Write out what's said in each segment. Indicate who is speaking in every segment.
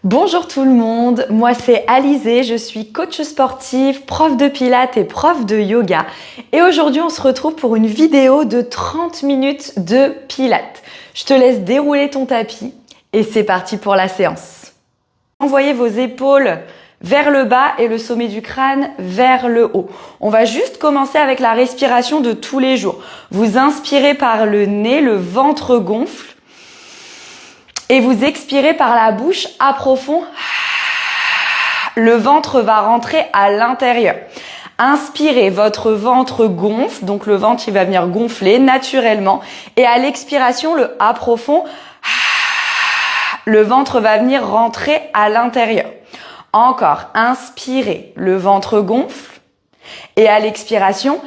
Speaker 1: Bonjour tout le monde, moi c'est Alizée, je suis coach sportive, prof de pilates et prof de yoga. Et aujourd'hui on se retrouve pour une vidéo de 30 minutes de pilates. Je te laisse dérouler ton tapis et c'est parti pour la séance. Envoyez vos épaules vers le bas et le sommet du crâne vers le haut. On va juste commencer avec la respiration de tous les jours. Vous inspirez par le nez, le ventre gonfle. Et vous expirez par la bouche à profond. Le ventre va rentrer à l'intérieur. Inspirez, votre ventre gonfle, donc le ventre il va venir gonfler naturellement. Et à l'expiration, le à profond, le ventre va venir rentrer à l'intérieur. Encore, inspirez, le ventre gonfle. Et à l'expiration,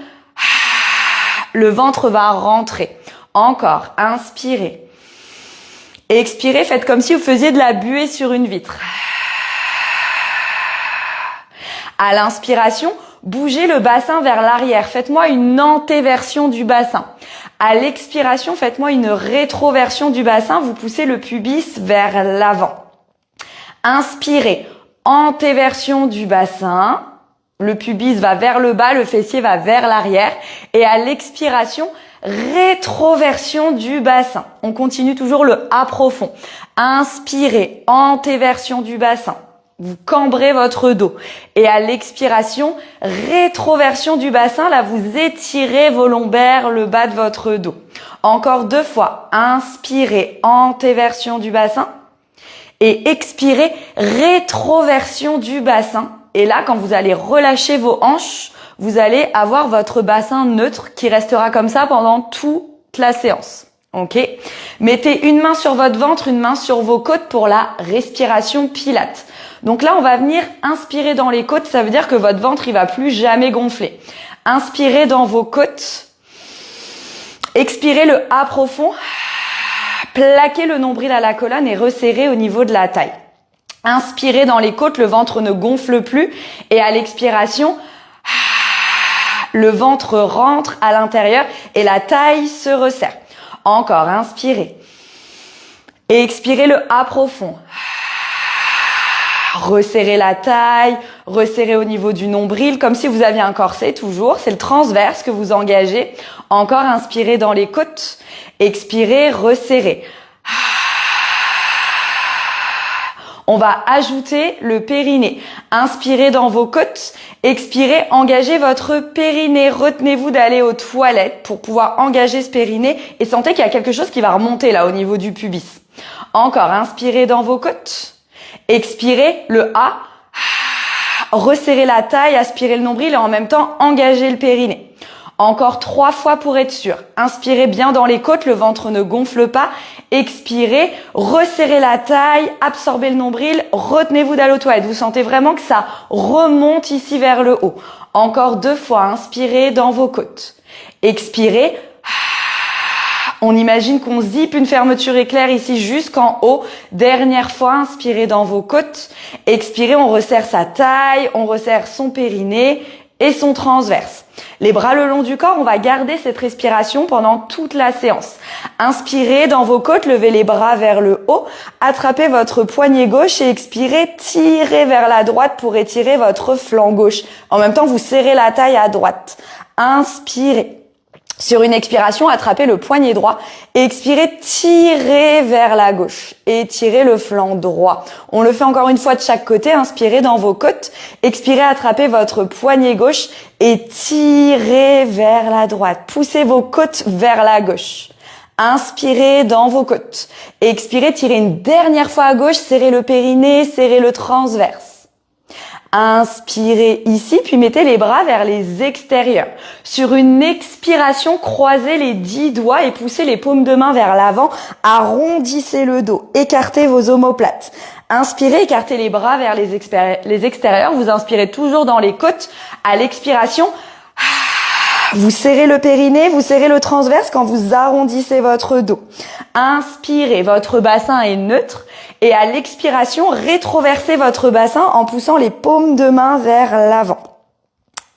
Speaker 1: le ventre va rentrer. Encore, inspirez. Et expirez, faites comme si vous faisiez de la buée sur une vitre. À l'inspiration, bougez le bassin vers l'arrière. Faites-moi une antéversion du bassin. À l'expiration, faites-moi une rétroversion du bassin. Vous poussez le pubis vers l'avant. Inspirez, antéversion du bassin. Le pubis va vers le bas, le fessier va vers l'arrière. Et à l'expiration, rétroversion du bassin. On continue toujours le à profond. Inspirez, antéversion du bassin. Vous cambrez votre dos. Et à l'expiration, rétroversion du bassin. Là, vous étirez vos lombaires, le bas de votre dos. Encore 2 fois. Inspirez, antéversion du bassin. Et expirez, rétroversion du bassin. Et là, quand vous allez relâcher vos hanches, vous allez avoir votre bassin neutre qui restera comme ça pendant toute la séance. Ok? Mettez une main sur votre ventre, une main sur vos côtes pour la respiration pilates. Donc là, on va venir inspirer dans les côtes. Ça veut dire que votre ventre, il va plus jamais gonfler. Inspirez dans vos côtes. Expirez le à profond. Plaquez le nombril à la colonne et resserrez au niveau de la taille. Inspirez dans les côtes, le ventre ne gonfle plus. Et à l'expiration, le ventre rentre à l'intérieur et la taille se resserre. Encore, inspirez. Et expirez le à profond. Resserrez la taille, resserrez au niveau du nombril, comme si vous aviez un corset toujours. C'est le transverse que vous engagez. Encore, inspirez dans les côtes. Expirez, resserrez. On va ajouter le périnée. Inspirez dans vos côtes. Expirez, engagez votre périnée. Retenez-vous d'aller aux toilettes pour pouvoir engager ce périnée et sentez qu'il y a quelque chose qui va remonter là au niveau du pubis. Encore, inspirez dans vos côtes. Expirez le A. Resserrez la taille, aspirez le nombril et en même temps engagez le périnée. Encore 3 fois pour être sûr. Inspirez bien dans les côtes, le ventre ne gonfle pas. Expirez, resserrez la taille, absorbez le nombril, retenez-vous d'aller aux toilettes. Vous sentez vraiment que ça remonte ici vers le haut. Encore 2 fois, inspirez dans vos côtes. Expirez. On imagine qu'on zippe une fermeture éclair ici jusqu'en haut. Dernière fois, inspirez dans vos côtes. Expirez, on resserre sa taille, on resserre son périnée et son transverse. Les bras le long du corps, on va garder cette respiration pendant toute la séance. Inspirez dans vos côtes, levez les bras vers le haut, attrapez votre poignet gauche et expirez, tirez vers la droite pour étirer votre flanc gauche. En même temps, vous serrez la taille à droite. Inspirez. Sur une expiration, attrapez le poignet droit et expirez, tirez vers la gauche et étirez le flanc droit. On le fait encore une fois de chaque côté. Inspirez dans vos côtes, expirez, attrapez votre poignet gauche et tirez vers la droite. Poussez vos côtes vers la gauche. Inspirez dans vos côtes. Expirez, tirez une dernière fois à gauche, serrez le périnée, serrez le transverse. Inspirez ici, puis mettez les bras vers les extérieurs. Sur une expiration, croisez les 10 doigts et poussez les paumes de main vers l'avant. Arrondissez le dos, écartez vos omoplates. Inspirez, écartez les bras vers les extérieurs. Vous inspirez toujours dans les côtes. À l'expiration, vous serrez le périnée, vous serrez le transverse quand vous arrondissez votre dos. Inspirez, votre bassin est neutre. Et à l'expiration, rétroversez votre bassin en poussant les paumes de main vers l'avant.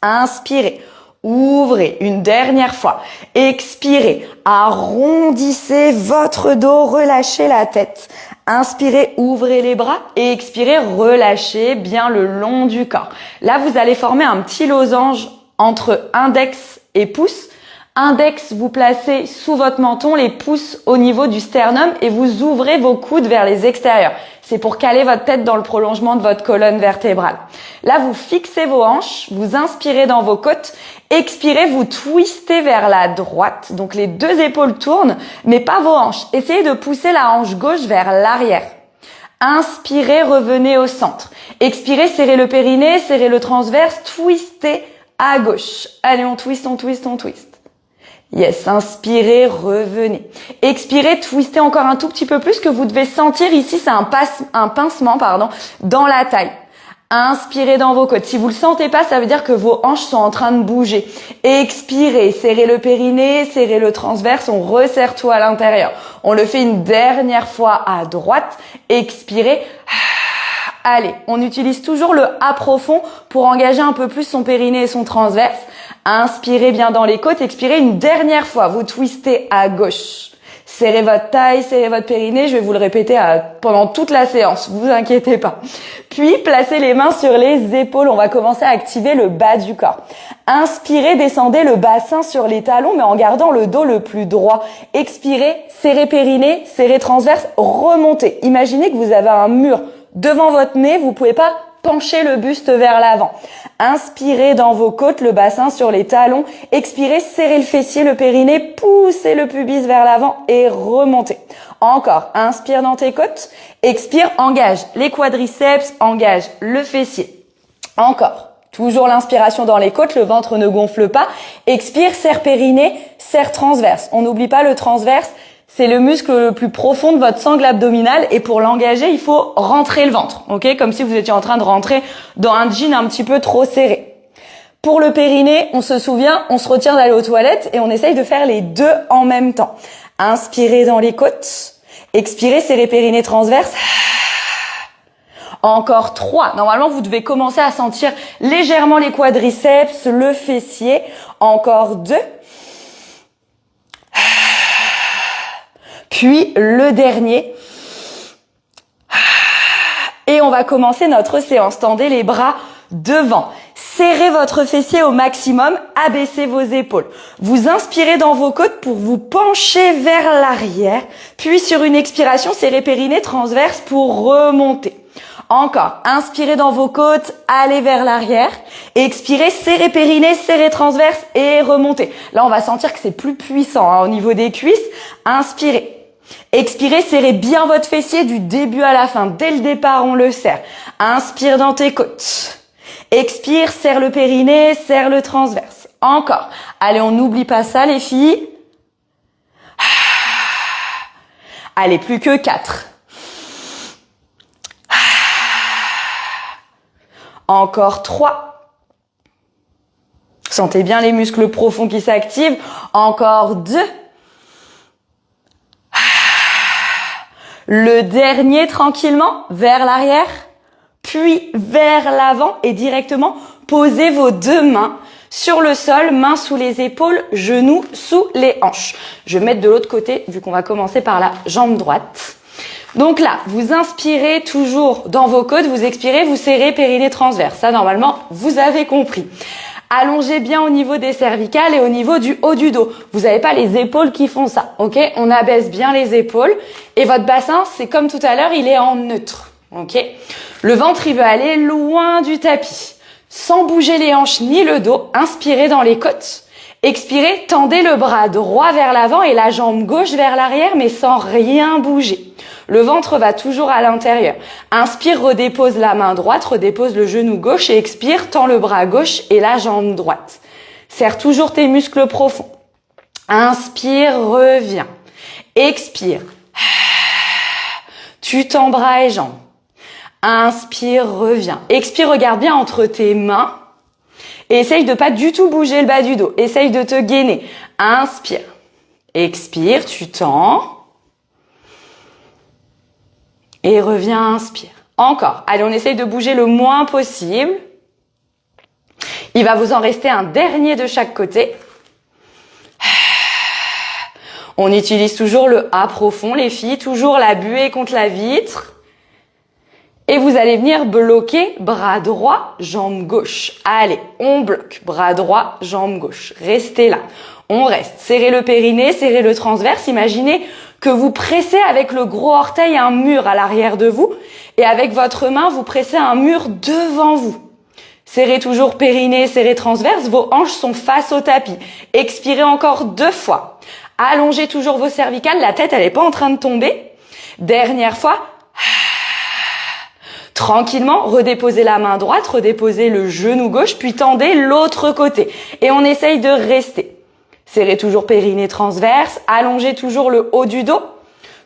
Speaker 1: Inspirez, ouvrez une dernière fois. Expirez, arrondissez votre dos, relâchez la tête. Inspirez, ouvrez les bras et expirez, relâchez bien le long du corps. Là, vous allez former un petit losange entre index et pouce. Index, vous placez sous votre menton, les pouces au niveau du sternum et vous ouvrez vos coudes vers les extérieurs. C'est pour caler votre tête dans le prolongement de votre colonne vertébrale. Là, vous fixez vos hanches, vous inspirez dans vos côtes, expirez, vous twistez vers la droite. Donc les deux épaules tournent, mais pas vos hanches. Essayez de pousser la hanche gauche vers l'arrière. Inspirez, revenez au centre. Expirez, serrez le périnée, serrez le transverse, twistez à gauche. Allez, on twist, on twist, on twist. Yes, inspirez, revenez. Expirez, twistez encore un tout petit peu plus que vous devez sentir ici, c'est un pincement dans la taille. Inspirez dans vos côtes. Si vous le sentez pas, ça veut dire que vos hanches sont en train de bouger. Expirez, serrez le périnée, serrez le transverse, on resserre tout à l'intérieur. On le fait une dernière fois à droite. Expirez. Allez, on utilise toujours le A profond pour engager un peu plus son périnée et son transverse. Inspirez bien dans les côtes, expirez une dernière fois. Vous twistez à gauche. Serrez votre taille, serrez votre périnée. Je vais vous le répéter pendant toute la séance, vous inquiétez pas. Puis, placez les mains sur les épaules. On va commencer à activer le bas du corps. Inspirez, descendez le bassin sur les talons, mais en gardant le dos le plus droit. Expirez, serrez périnée, serrez transverse, remontez. Imaginez que vous avez un mur devant votre nez, vous pouvez pas pencher le buste vers l'avant. Inspirez dans vos côtes, le bassin sur les talons. Expirez, serrez le fessier, le périnée, poussez le pubis vers l'avant et remontez. Encore, inspire dans tes côtes. Expire, engage les quadriceps, engage le fessier. Encore, toujours l'inspiration dans les côtes, le ventre ne gonfle pas. Expire, serre périnée, serre transverse. On n'oublie pas le transverse. C'est le muscle le plus profond de votre sangle abdominale et pour l'engager, il faut rentrer le ventre, ok? Comme si vous étiez en train de rentrer dans un jean un petit peu trop serré. Pour le périnée, on se souvient, on se retient d'aller aux toilettes et on essaye de faire les deux en même temps. Inspirez dans les côtes, expirez, serrez périnée transverse. Encore 3. Normalement, vous devez commencer à sentir légèrement les quadriceps, le fessier. Encore 2. Puis le dernier. Et on va commencer notre séance. Tendez les bras devant. Serrez votre fessier au maximum. Abaissez vos épaules. Vous inspirez dans vos côtes pour vous pencher vers l'arrière. Puis sur une expiration, serrez périnée transverse pour remonter. Encore. Inspirez dans vos côtes, allez vers l'arrière. Expirez, serrez périnée, serrez transverse et remontez. Là, on va sentir que c'est plus puissant au niveau des cuisses. Inspirez. Expirez, serrez bien votre fessier du début à la fin. Dès le départ, on le serre. Inspire dans tes côtes. Expire, serre le périnée, serre le transverse. Encore. Allez, on n'oublie pas ça, les filles. Allez, plus que 4. Encore 3. Sentez bien les muscles profonds qui s'activent. Encore 2. Le dernier tranquillement vers l'arrière, puis vers l'avant et directement posez vos deux mains sur le sol, mains sous les épaules, genoux sous les hanches. Je vais mettre de l'autre côté vu qu'on va commencer par la jambe droite. Donc là, vous inspirez toujours dans vos côtes, vous expirez, vous serrez périnée transverse. Ça, normalement, vous avez compris. Allongez bien au niveau des cervicales et au niveau du haut du dos. Vous n'avez pas les épaules qui font ça, ok? On abaisse bien les épaules et votre bassin, c'est comme tout à l'heure, il est en neutre, ok? Le ventre, il veut aller loin du tapis. Sans bouger les hanches ni le dos, inspirez dans les côtes. Expirez, tendez le bras droit vers l'avant et la jambe gauche vers l'arrière, mais sans rien bouger. Le ventre va toujours à l'intérieur. Inspire, redépose la main droite, redépose le genou gauche et expire, tends le bras gauche et la jambe droite. Serre toujours tes muscles profonds. Inspire, reviens. Expire. Tu tends bras et jambes. Inspire, reviens. Expire, regarde bien entre tes mains. Et essaye de pas du tout bouger le bas du dos. Essaye de te gainer. Inspire. Expire, tu tends. Et reviens, inspire. Encore. Allez, on essaye de bouger le moins possible. Il va vous en rester un dernier de chaque côté. On utilise toujours le A profond, les filles, toujours la buée contre la vitre. Et vous allez venir bloquer bras droit, jambe gauche. Allez, on bloque. Bras droit, jambe gauche. Restez là. On reste. Serrez le périnée, serrez le transverse. Imaginez que vous pressez avec le gros orteil un mur à l'arrière de vous. Et avec votre main, vous pressez un mur devant vous. Serrez toujours périnée, serrez transverse. Vos hanches sont face au tapis. Expirez encore 2 fois. Allongez toujours vos cervicales. La tête, elle n'est pas en train de tomber. Dernière fois. Tranquillement, redéposez la main droite, redéposez le genou gauche, puis tendez l'autre côté. Et on essaye de rester. Serrez toujours périnée transverse, allongez toujours le haut du dos.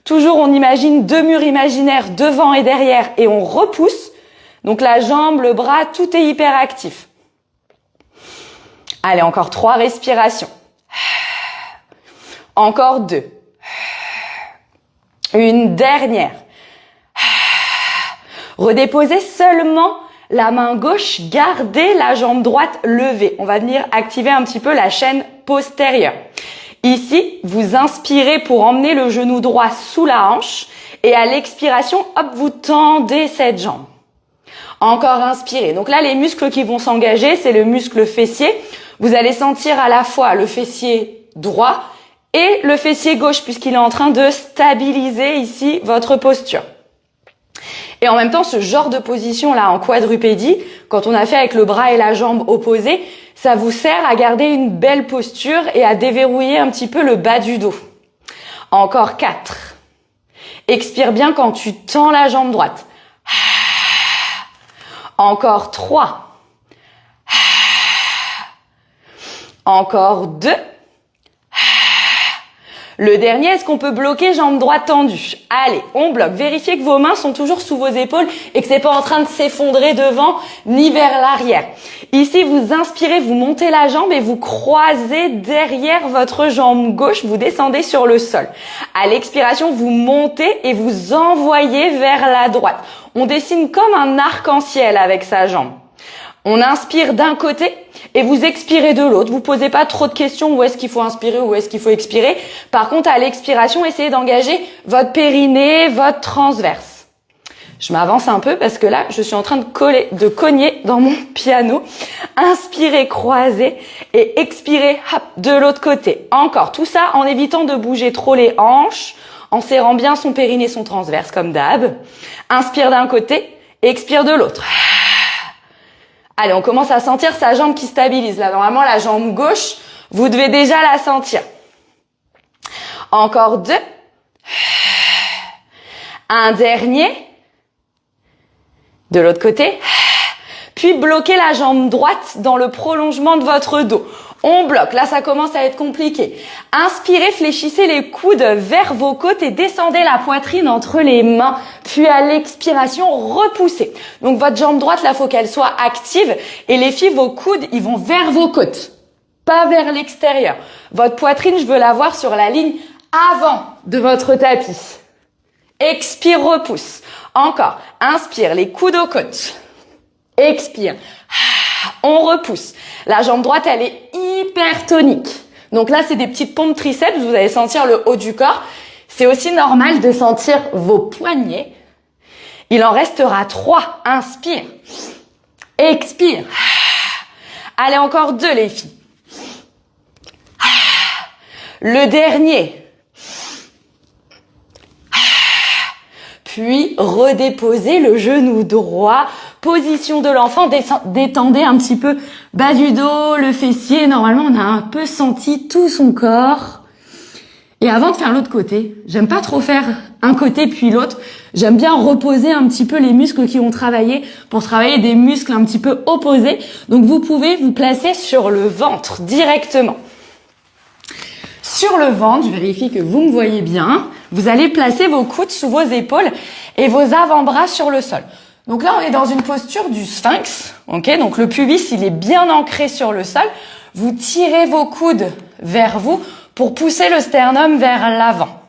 Speaker 1: Toujours, on imagine 2 murs imaginaires devant et derrière et on repousse. Donc la jambe, le bras, tout est hyper actif. Allez, encore 3 respirations. Encore 2. Une dernière. Redéposez seulement la main gauche, gardez la jambe droite levée. On va venir activer un petit peu la chaîne postérieure. Ici, vous inspirez pour emmener le genou droit sous la hanche et à l'expiration, hop, vous tendez cette jambe. Encore inspirez. Donc là, les muscles qui vont s'engager, c'est le muscle fessier. Vous allez sentir à la fois le fessier droit et le fessier gauche puisqu'il est en train de stabiliser ici votre posture. Et en même temps, ce genre de position là en quadrupédie, quand on a fait avec le bras et la jambe opposés, ça vous sert à garder une belle posture et à déverrouiller un petit peu le bas du dos. Encore 4. Expire bien quand tu tends la jambe droite. Encore 3. Encore 2. Le dernier, est-ce qu'on peut bloquer jambe droite tendue? Allez, on bloque. Vérifiez que vos mains sont toujours sous vos épaules et que c'est pas en train de s'effondrer devant ni vers l'arrière. Ici, vous inspirez, vous montez la jambe et vous croisez derrière votre jambe gauche. Vous descendez sur le sol. À l'expiration, vous montez et vous envoyez vers la droite. On dessine comme un arc-en-ciel avec sa jambe. On inspire d'un côté et vous expirez de l'autre. Vous posez pas trop de questions où est-ce qu'il faut inspirer, où est-ce qu'il faut expirer. Par contre, à l'expiration, essayez d'engager votre périnée, votre transverse. Je m'avance un peu parce que là, je suis en train de cogner dans mon piano. Inspirez, croisez et expirez hop, de l'autre côté. Encore, tout ça en évitant de bouger trop les hanches, en serrant bien son périnée, son transverse comme d'hab. Inspire d'un côté, expire de l'autre. Allez, on commence à sentir sa jambe qui stabilise. Là, normalement, la jambe gauche, vous devez déjà la sentir. Encore 2. Un dernier. De l'autre côté. Puis bloquez la jambe droite dans le prolongement de votre dos. On bloque. Là, ça commence à être compliqué. Inspirez, fléchissez les coudes vers vos côtes et descendez la poitrine entre les mains. Puis à l'expiration, repoussez. Donc votre jambe droite, là, faut qu'elle soit active. Et les filles, vos coudes, ils vont vers vos côtes, pas vers l'extérieur. Votre poitrine, je veux la voir sur la ligne avant de votre tapis. Expire, repousse. Encore. Inspire, les coudes aux côtes. Expire. On repousse. La jambe droite, elle est hyper tonique. Donc là, c'est des petites pompes triceps. Vous allez sentir le haut du corps. C'est aussi normal de sentir vos poignets. Il en restera 3. Inspire. Expire. Allez, encore 2, les filles. Le dernier. Puis, redéposez le genou droit. Position de l'enfant, détendez un petit peu bas du dos, le fessier. Normalement, on a un peu senti tout son corps. Et avant de faire l'autre côté, j'aime pas trop faire un côté puis l'autre. J'aime bien reposer un petit peu les muscles qui ont travaillé pour travailler des muscles un petit peu opposés. Donc, vous pouvez vous placer sur le ventre directement. Sur le ventre, je vérifie que vous me voyez bien. Vous allez placer vos coudes sous vos épaules et vos avant-bras sur le sol. Donc là, on est dans une posture du sphinx, ok? Donc le pubis, il est bien ancré sur le sol. Vous tirez vos coudes vers vous pour pousser le sternum vers l'avant.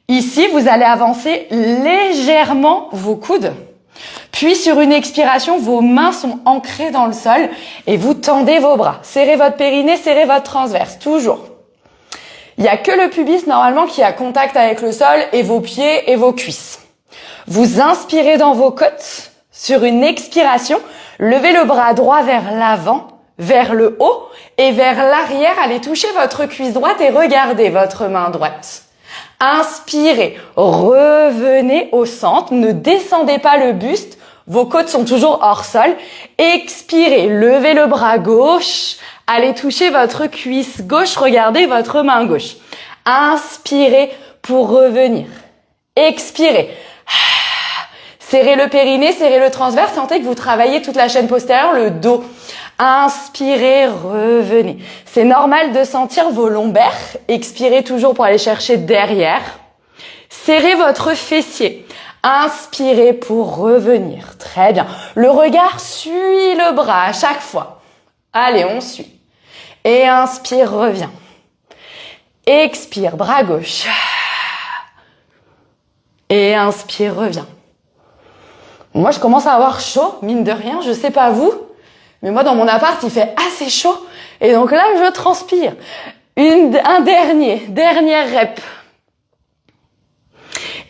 Speaker 1: Ici, vous allez avancer légèrement vos coudes. Puis sur une expiration, vos mains sont ancrées dans le sol et vous tendez vos bras. Serrez votre périnée, serrez votre transverse, toujours. Il n'y a que le pubis normalement qui a contact avec le sol et vos pieds et vos cuisses. Vous inspirez dans vos côtes. Sur une expiration, levez le bras droit vers l'avant, vers le haut et vers l'arrière. Allez toucher votre cuisse droite et regardez votre main droite. Inspirez, revenez au centre, ne descendez pas le buste, vos côtes sont toujours hors sol. Expirez, levez le bras gauche, allez toucher votre cuisse gauche, regardez votre main gauche. Inspirez pour revenir. Expirez. Serrez le périnée, serrez le transverse, sentez que vous travaillez toute la chaîne postérieure, le dos. Inspirez, revenez. C'est normal de sentir vos lombaires. Expirez toujours pour aller chercher derrière. Serrez votre fessier. Inspirez pour revenir. Très bien. Le regard suit le bras à chaque fois. Allez, on suit. Et inspire, reviens. Expire, bras gauche. Et inspire, reviens. Moi, je commence à avoir chaud, mine de rien. Je sais pas vous. Mais moi, dans mon appart, il fait assez chaud. Et donc là, je transpire. Dernière rep.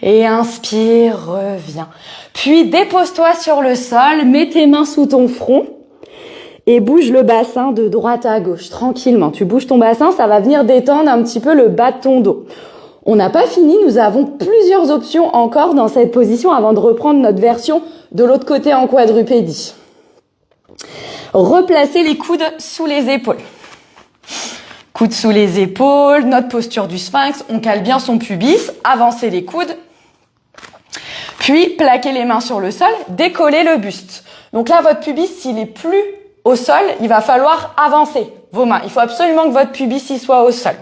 Speaker 1: Et inspire, reviens. Puis, dépose-toi sur le sol, mets tes mains sous ton front et bouge le bassin de droite à gauche, tranquillement. Tu bouges ton bassin, ça va venir détendre un petit peu le bas de ton dos. On n'a pas fini, nous avons plusieurs options encore dans cette position avant de reprendre notre version de l'autre côté en quadrupédie. Replacez les coudes sous les épaules. Coudes sous les épaules, notre posture du sphinx, on cale bien son pubis, avancez les coudes. Puis, plaquez les mains sur le sol, décollez le buste. Donc là, votre pubis, s'il est plus au sol, il va falloir avancer vos mains. Il faut absolument que votre pubis y soit au sol.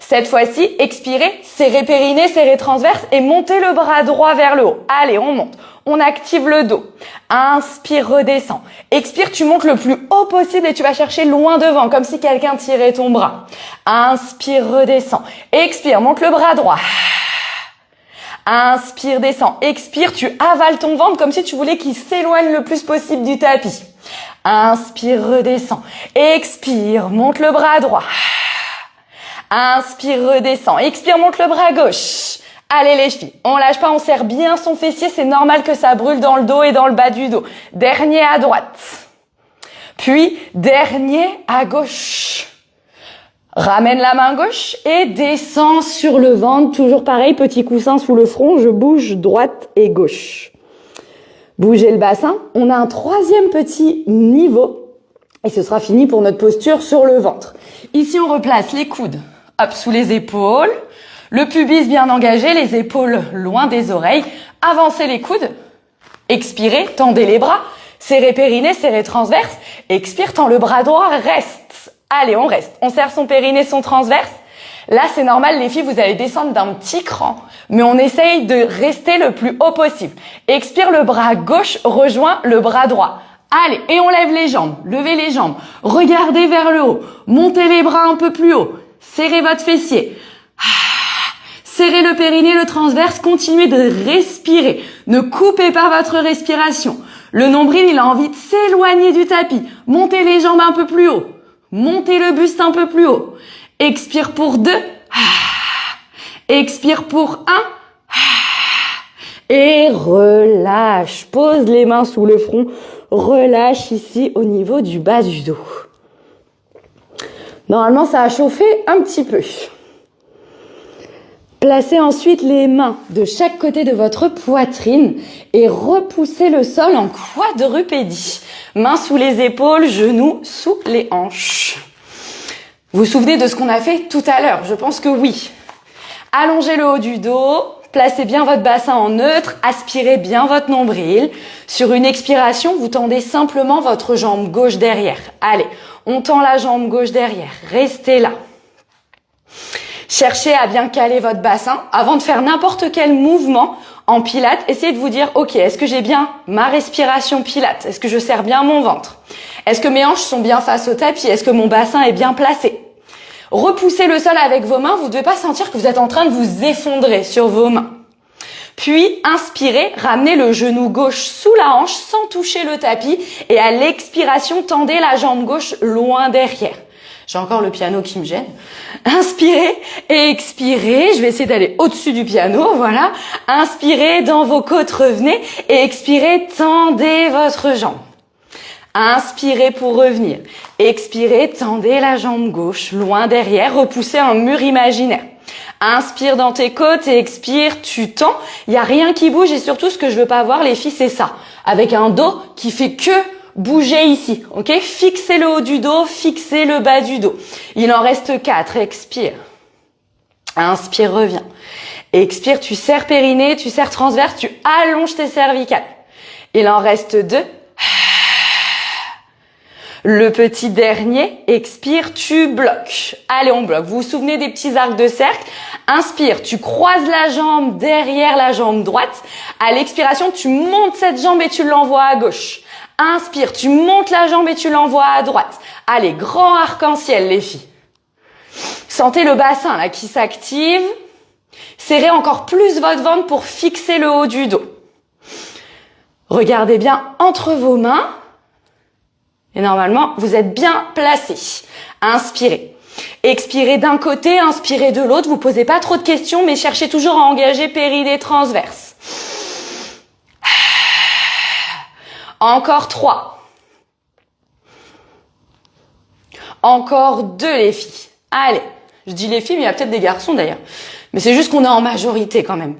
Speaker 1: Cette fois-ci, expirez, serrez périnée, serrez transverse et montez le bras droit vers le haut. Allez, on monte. On active le dos. Inspire, redescends. Expire, tu montes le plus haut possible et tu vas chercher loin devant, comme si quelqu'un tirait ton bras. Inspire, redescends. Expire, monte le bras droit. Inspire, descends. Expire, tu avales ton ventre comme si tu voulais qu'il s'éloigne le plus possible du tapis. Inspire, redescends. Expire, monte le bras droit. Inspire, redescends. Expire, monte le bras gauche. Allez les filles, on lâche pas, on serre bien son fessier. C'est normal que ça brûle dans le dos et dans le bas du dos. Dernier à droite. Puis, dernier à gauche. Ramène la main gauche et descends sur le ventre. Toujours pareil, petit coussin sous le front. Je bouge droite et gauche. Bougez le bassin. On a un troisième petit niveau. Et ce sera fini pour notre posture sur le ventre. Ici, on replace les coudes. Hop, sous les épaules. Le pubis bien engagé, les épaules loin des oreilles. Avancez les coudes. Expirez, tendez les bras. Serrez périnée, serrez transverse. Expire, tend le bras droit, reste. Allez, on reste. On serre son périnée, son transverse. Là, c'est normal, les filles, vous allez descendre d'un petit cran. Mais on essaye de rester le plus haut possible. Expire, le bras gauche rejoint le bras droit. Allez, et on lève les jambes. Levez les jambes. Regardez vers le haut. Montez les bras un peu plus haut. Serrez votre fessier. Serrez le périnée, le transverse. Continuez de respirer. Ne coupez pas votre respiration. Le nombril, il a envie de s'éloigner du tapis. Montez les jambes un peu plus haut. Montez le buste un peu plus haut. Expire pour 2. Expire pour 1. Et relâche. Pose les mains sous le front. Relâche ici au niveau du bas du dos. Normalement, ça a chauffé un petit peu. Placez ensuite les mains de chaque côté de votre poitrine et repoussez le sol en quadrupédie. Mains sous les épaules, genoux sous les hanches. Vous vous souvenez de ce qu'on a fait tout à l'heure? Je pense que oui. Allongez le haut du dos, placez bien votre bassin en neutre, aspirez bien votre nombril. Sur une expiration, vous tendez simplement votre jambe gauche derrière. Allez, on tend la jambe gauche derrière. Restez là. Cherchez à bien caler votre bassin. Avant de faire n'importe quel mouvement en pilates, essayez de vous dire, ok, est-ce que j'ai bien ma respiration pilates? Est-ce que je serre bien mon ventre? Est-ce que mes hanches sont bien face au tapis? Est-ce que mon bassin est bien placé? Repoussez le sol avec vos mains. Vous ne devez pas sentir que vous êtes en train de vous effondrer sur vos mains. Puis, inspirez, ramenez le genou gauche sous la hanche sans toucher le tapis. Et à l'expiration, tendez la jambe gauche loin derrière. J'ai encore le piano qui me gêne. Inspirez et expirez. Je vais essayer d'aller au-dessus du piano, voilà. Inspirez dans vos côtes, revenez. Et expirez, tendez votre jambe. Inspirez pour revenir. Expirez, tendez la jambe gauche, loin derrière, repoussez un mur imaginaire. Inspire dans tes côtes et expire, tu tends. Il n'y a rien qui bouge et surtout ce que je veux pas voir les filles, c'est ça. Avec un dos qui fait que bouger ici, ok? Fixez le haut du dos, fixez le bas du dos. Il en reste 4, expire. Inspire, reviens. Expire, tu serres périnée, tu serres transverse, tu allonges tes cervicales. Il en reste 2. Le petit dernier, expire, tu bloques. Allez, on bloque. Vous vous souvenez des petits arcs de cercle? Inspire, tu croises la jambe derrière la jambe droite. À l'expiration, tu montes cette jambe et tu l'envoies à gauche. Inspire, tu montes la jambe et tu l'envoies à droite. Allez, grand arc-en-ciel, les filles. Sentez le bassin là qui s'active. Serrez encore plus votre ventre pour fixer le haut du dos. Regardez bien entre vos mains. Et normalement, vous êtes bien placé. Inspirez. Expirez d'un côté, inspirez de l'autre. Vous posez pas trop de questions, mais cherchez toujours à engager périnée transverse. Encore 3. Encore 2, les filles. Allez. Je dis les filles, mais il y a peut-être des garçons d'ailleurs. Mais c'est juste qu'on est en majorité quand même.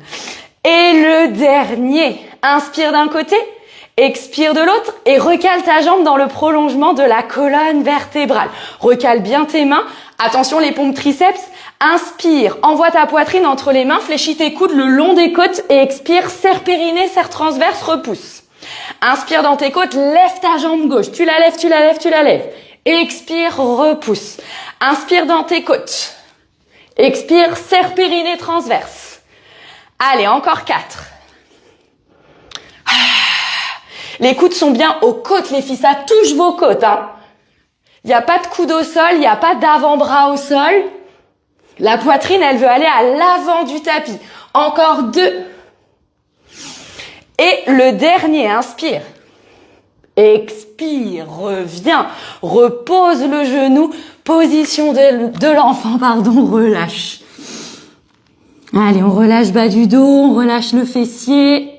Speaker 1: Et le dernier. Inspire d'un côté. Expire de l'autre et recale ta jambe dans le prolongement de la colonne vertébrale. Recale bien tes mains. Attention les pompes triceps. Inspire, envoie ta poitrine entre les mains, fléchis tes coudes le long des côtes et expire, serre périnée, serre transverse, repousse. Inspire dans tes côtes, lève ta jambe gauche. Tu la lèves, tu la lèves, tu la lèves. Expire, repousse. Inspire dans tes côtes. Expire, serre périnée transverse. Allez, encore 4. Les coudes sont bien aux côtes, les filles. Ça touche vos côtes, hein. Il n'y a pas de coude au sol, il n'y a pas d'avant-bras au sol. La poitrine, elle veut aller à l'avant du tapis. Encore 2. Et le dernier, inspire. Expire, reviens. Repose le genou. Position de l'enfant, pardon, relâche. Allez, on relâche bas du dos, on relâche le fessier.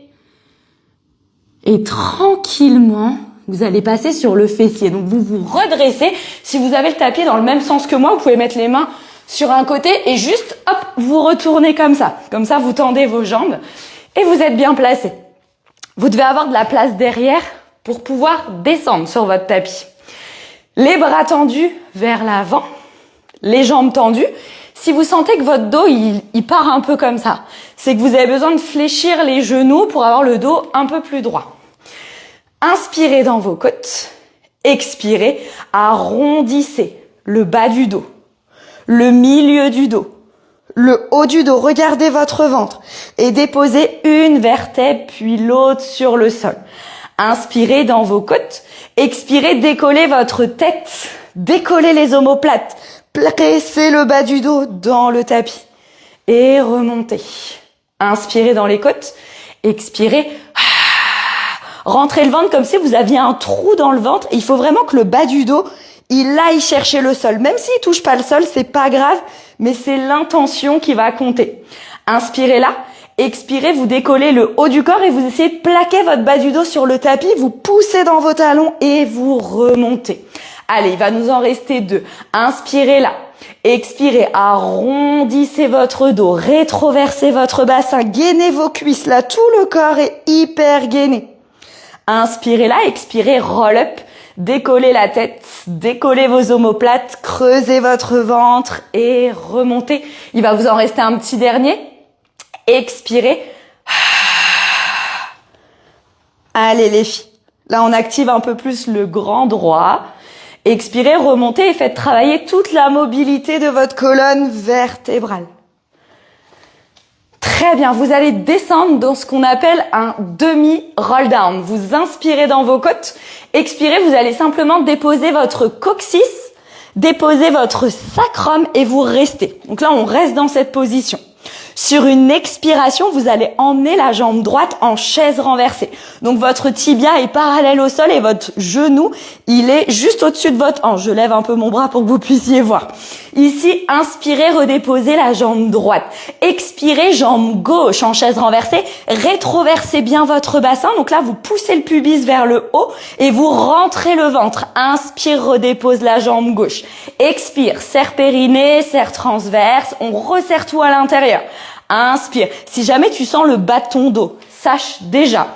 Speaker 1: Et tranquillement, vous allez passer sur le fessier. Donc, vous vous redressez. Si vous avez le tapis dans le même sens que moi, vous pouvez mettre les mains sur un côté et juste, hop, vous retournez comme ça. Comme ça, vous tendez vos jambes et vous êtes bien placé. Vous devez avoir de la place derrière pour pouvoir descendre sur votre tapis. Les bras tendus vers l'avant, les jambes tendues. Si vous sentez que votre dos, il part un peu comme ça, c'est que vous avez besoin de fléchir les genoux pour avoir le dos un peu plus droit. Inspirez dans vos côtes. Expirez, arrondissez le bas du dos, le milieu du dos, le haut du dos. Regardez votre ventre et déposez une vertèbre puis l'autre sur le sol. Inspirez dans vos côtes. Expirez, décollez votre tête, décollez les omoplates. Pressez le bas du dos dans le tapis et remontez. Inspirez dans les côtes. Expirez. Rentrez le ventre comme si vous aviez un trou dans le ventre. Il faut vraiment que le bas du dos, il aille chercher le sol. Même s'il touche pas le sol, c'est pas grave, mais c'est l'intention qui va compter. Inspirez là. Expirez, vous décollez le haut du corps et vous essayez de plaquer votre bas du dos sur le tapis. Vous poussez dans vos talons et vous remontez. Allez, il va nous en rester 2. Inspirez là. Expirez, arrondissez votre dos, rétroversez votre bassin, gainez vos cuisses. Là, tout le corps est hyper gainé. Inspirez là, expirez, roll up. Décollez la tête, décollez vos omoplates, creusez votre ventre et remontez. Il va vous en rester un petit dernier. Expirez. Allez les filles. Là, on active un peu plus le grand droit. Expirez, remontez et faites travailler toute la mobilité de votre colonne vertébrale. Très bien, vous allez descendre dans ce qu'on appelle un demi-roll down. Vous inspirez dans vos côtes. Expirez, vous allez simplement déposer votre coccyx, déposer votre sacrum et vous restez. Donc là, on reste dans cette position. Sur une expiration, vous allez emmener la jambe droite en chaise renversée. Donc votre tibia est parallèle au sol et votre genou, il est juste au-dessus de votre hanche. Je lève un peu mon bras pour que vous puissiez voir. Ici, inspirez, redéposez la jambe droite. Expirez, jambe gauche en chaise renversée. Rétroversez bien votre bassin. Donc là, vous poussez le pubis vers le haut et vous rentrez le ventre. Inspire, redépose la jambe gauche. Expire, serre périnée, serre transverse. On resserre tout à l'intérieur. Inspire. Si jamais tu sens le bas de ton dos, sache déjà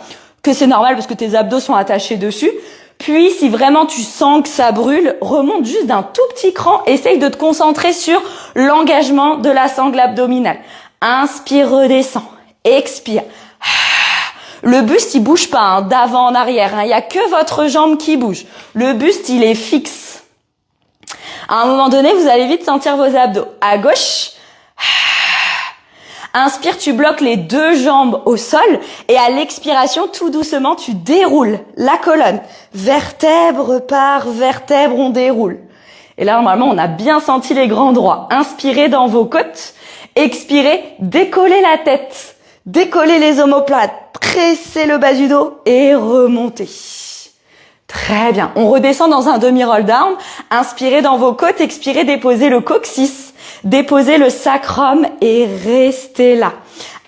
Speaker 1: que c'est normal parce que tes abdos sont attachés dessus. Puis, si vraiment tu sens que ça brûle, remonte juste d'un tout petit cran. Essaye de te concentrer sur l'engagement de la sangle abdominale. Inspire, redescends. Expire. Le buste, il bouge pas, hein, d'avant en arrière. Il y a que votre jambe qui bouge. Le buste, il est fixe. À un moment donné, vous allez vite sentir vos abdos. À gauche. Inspire, tu bloques les deux jambes au sol et à l'expiration, tout doucement, tu déroules la colonne. Vertèbre par vertèbre, on déroule. Et là, normalement, on a bien senti les grands droits. Inspirez dans vos côtes. Expirez, décollez la tête. Décollez les omoplates. Pressez le bas du dos et remontez. Très bien. On redescend dans un demi-roll down. Inspirez dans vos côtes. Expirez, déposez le coccyx. Déposez le sacrum et restez là.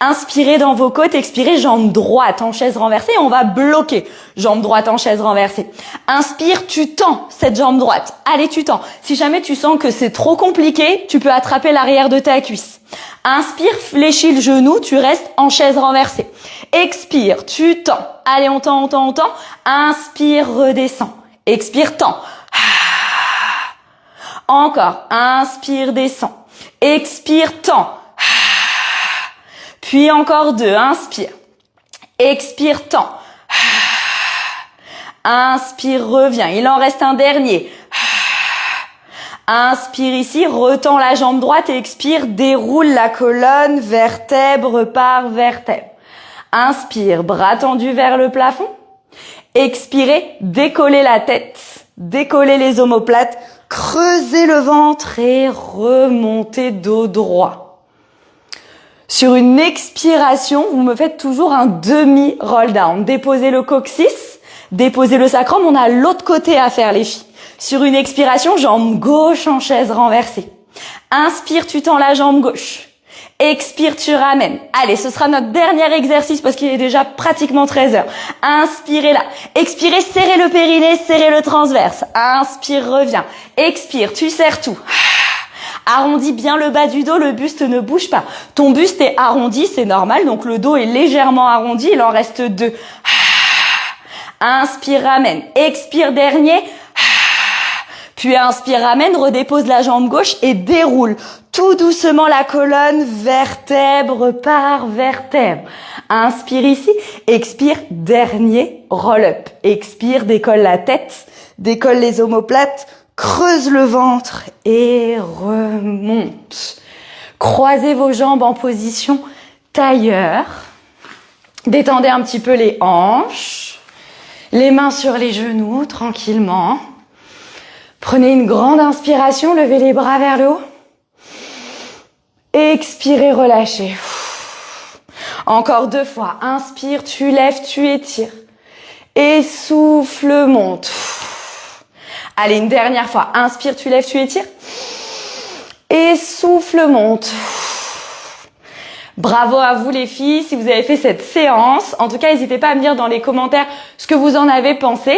Speaker 1: Inspirez dans vos côtes, expirez, jambe droite en chaise renversée. On va bloquer, jambe droite en chaise renversée. Inspire, tu tends cette jambe droite. Allez, tu tends. Si jamais tu sens que c'est trop compliqué, tu peux attraper l'arrière de ta cuisse. Inspire, fléchis le genou, tu restes en chaise renversée. Expire, tu tends. Allez, on tend, on tend, on tend. Inspire, redescends. Expire, tends. Encore, inspire, descends. Expire, tends. Puis encore deux, inspire. Expire, tends. Inspire, reviens. Il en reste un dernier. Inspire ici, retends la jambe droite et expire, déroule la colonne, vertèbre par vertèbre. Inspire, bras tendus vers le plafond. Expirez, décollez la tête, décollez les omoplates, creusez le ventre et remontez dos droit. Sur une expiration, vous me faites toujours un demi-roll down. Déposez le coccyx, déposez le sacrum, on a l'autre côté à faire les filles. Sur une expiration, jambe gauche en chaise renversée. Inspire, tu tends la jambe gauche. Expire, tu ramènes. Allez, ce sera notre dernier exercice parce qu'il est déjà pratiquement 13 heures. Inspirez là. Expirez, serrez le périnée, serrez le transverse. Inspire, reviens. Expire, tu serres tout. Arrondis bien le bas du dos, le buste ne bouge pas. Ton buste est arrondi, c'est normal, donc le dos est légèrement arrondi, il en reste deux. Inspire, ramène. Expire, dernier. Puis inspire, ramène, redépose la jambe gauche et déroule tout doucement la colonne, vertèbre par vertèbre. Inspire ici, expire, dernier roll-up. Expire, décolle la tête, décolle les omoplates, creuse le ventre et remonte. Croisez vos jambes en position tailleur. Détendez un petit peu les hanches, les mains sur les genoux, tranquillement. Prenez une grande inspiration, levez les bras vers le haut. Expirez, relâchez. Encore deux fois. Inspire, tu lèves, tu étires. Et souffle, monte. Allez, une dernière fois. Inspire, tu lèves, tu étires. Et souffle, monte. Bravo à vous les filles si vous avez fait cette séance. En tout cas, n'hésitez pas à me dire dans les commentaires ce que vous en avez pensé.